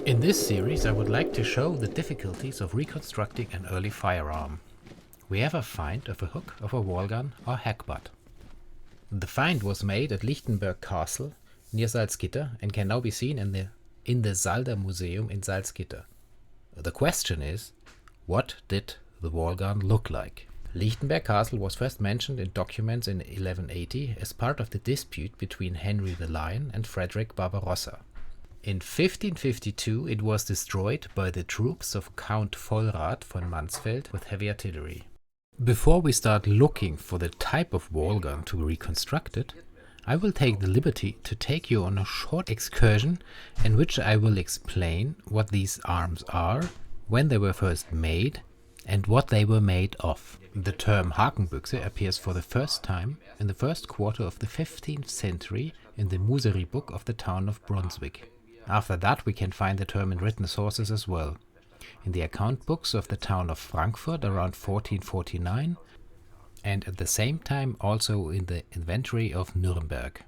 In this series I would like to show the difficulties of reconstructing an early firearm. We have a find of a hook of a wall gun or hackbutt. The find was made at Lichtenberg Castle near Salzgitter and can now be seen in the Zalder Museum in Salzgitter. The question is, what did the wall gun look like? Lichtenberg Castle was first mentioned in documents in 1180 as part of the dispute between Henry the Lion and Frederick Barbarossa. In 1552 it was destroyed by the troops of Count Vollrath von Mansfeld with heavy artillery. Before we start looking for the type of wall gun to reconstruct it, I will take the liberty to take you on a short excursion in which I will explain what these arms are, when they were first made, and what they were made of. The term Hakenbüchse appears for the first time in the first quarter of the 15th century in the Musery book of the town of Brunswick. After that we can find the term in written sources as well, in the account books of the town of Frankfurt around 1449, and at the same time also in the inventory of Nuremberg.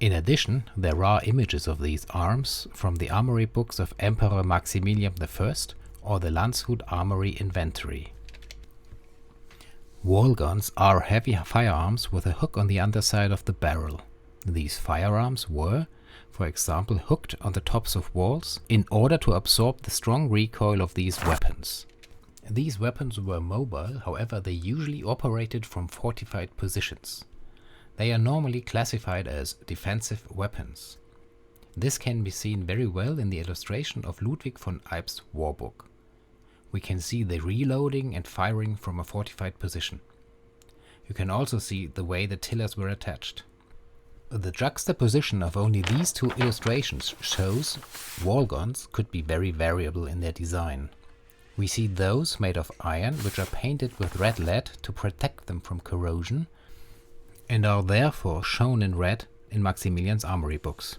In addition, there are images of these arms from the armory books of Emperor Maximilian I or the Landshut Armory Inventory. Wall guns are heavy firearms with a hook on the underside of the barrel. These firearms were, for example, hooked on the tops of walls in order to absorb the strong recoil of these weapons. These weapons were mobile, however they usually operated from fortified positions. They are normally classified as defensive weapons. This can be seen very well in the illustration of Ludwig von Eyb's war book. We can see the reloading and firing from a fortified position. You can also see the way the tillers were attached. The juxtaposition of only these two illustrations shows wall guns could be very variable in their design. We see those made of iron which are painted with red lead to protect them from corrosion and are therefore shown in red in Maximilian's armory books.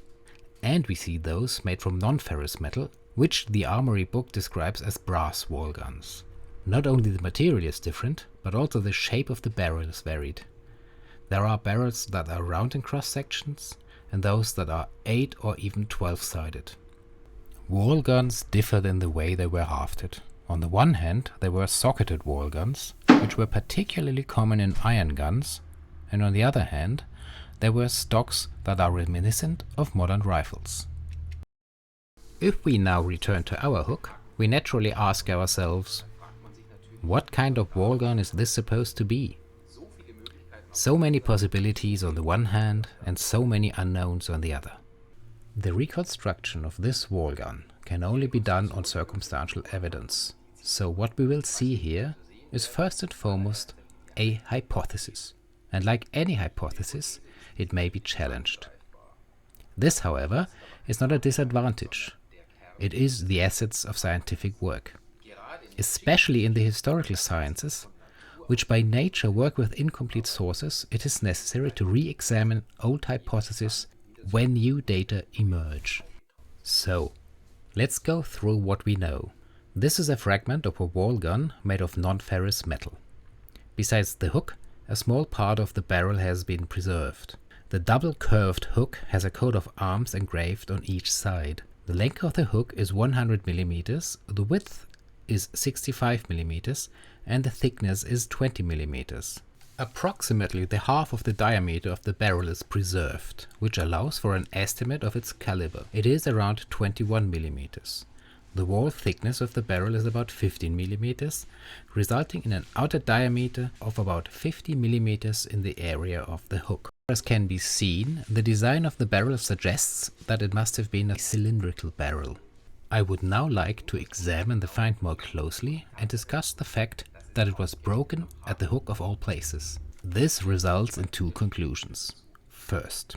And we see those made from non-ferrous metal, which the armory book describes as brass wall guns. Not only the material is different, but also the shape of the barrel is varied. There are barrels that are round in cross sections and those that are 8 or even 12-sided. Wall guns differed in the way they were hafted. On the one hand, there were socketed wall guns, which were particularly common in iron guns, and on the other hand, there were stocks that are reminiscent of modern rifles. If we now return to our hook, we naturally ask ourselves, what kind of wall gun is this supposed to be? So many possibilities on the one hand and so many unknowns on the other. The reconstruction of this wall gun can only be done on circumstantial evidence. So what we will see here is first and foremost a hypothesis. And like any hypothesis, it may be challenged. This, however, is not a disadvantage. It is the essence of scientific work. Especially in the historical sciences, which by nature work with incomplete sources, it is necessary to re-examine old hypotheses when new data emerge. So, let's go through what we know. This is a fragment of a wall gun made of non-ferrous metal. Besides the hook, a small part of the barrel has been preserved. The double curved hook has a coat of arms engraved on each side. The length of the hook is 100 mm, the width is 65 mm, and the thickness is 20 mm. Approximately the half of the diameter of the barrel is preserved, which allows for an estimate of its caliber. It is around 21 mm. The wall thickness of the barrel is about 15 mm, resulting in an outer diameter of about 50 mm in the area of the hook. As can be seen, the design of the barrel suggests that it must have been a cylindrical barrel. I would now like to examine the find more closely and discuss the fact that it was broken at the hook of all places. This results in two conclusions. First,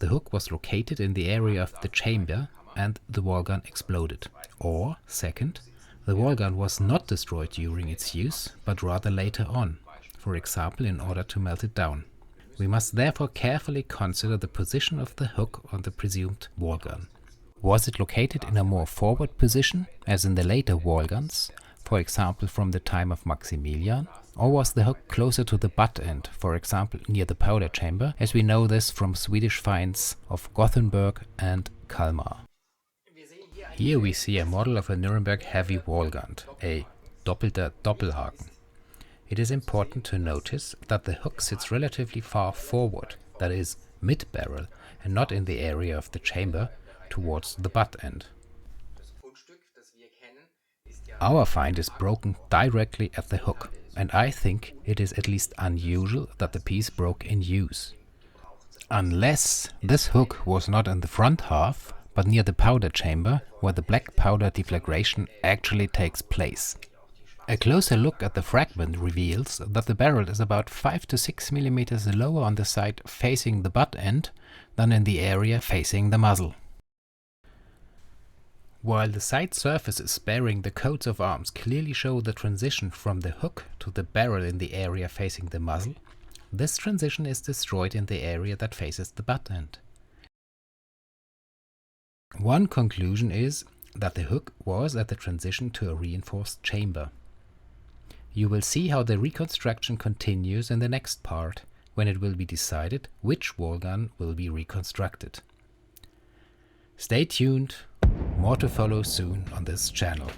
the hook was located in the area of the chamber and the wall gun exploded. Or, second, the wall gun was not destroyed during its use, but rather later on, for example in order to melt it down. We must therefore carefully consider the position of the hook on the presumed wall gun. Was it located in a more forward position, as in the later wall guns, for example from the time of Maximilian, or was the hook closer to the butt end, for example near the powder chamber, as we know this from Swedish finds of Gothenburg and Kalmar? Here we see a model of a Nuremberg heavy wall gun, a doppelter Doppelhaken. It is important to notice that the hook sits relatively far forward, that is, mid-barrel, and not in the area of the chamber towards the butt end. Our find is broken directly at the hook, and I think it is at least unusual that the piece broke in use. Unless this hook was not in the front half, but near the powder chamber, where the black powder deflagration actually takes place. A closer look at the fragment reveals that the barrel is about 5 to 6 mm lower on the side facing the butt end than in the area facing the muzzle. While the side surfaces bearing the coats of arms clearly show the transition from the hook to the barrel in the area facing the muzzle, this transition is destroyed in the area that faces the butt end. One conclusion is that the hook was at the transition to a reinforced chamber. You will see how the reconstruction continues in the next part, when it will be decided which wall gun will be reconstructed. Stay tuned, more to follow soon on this channel.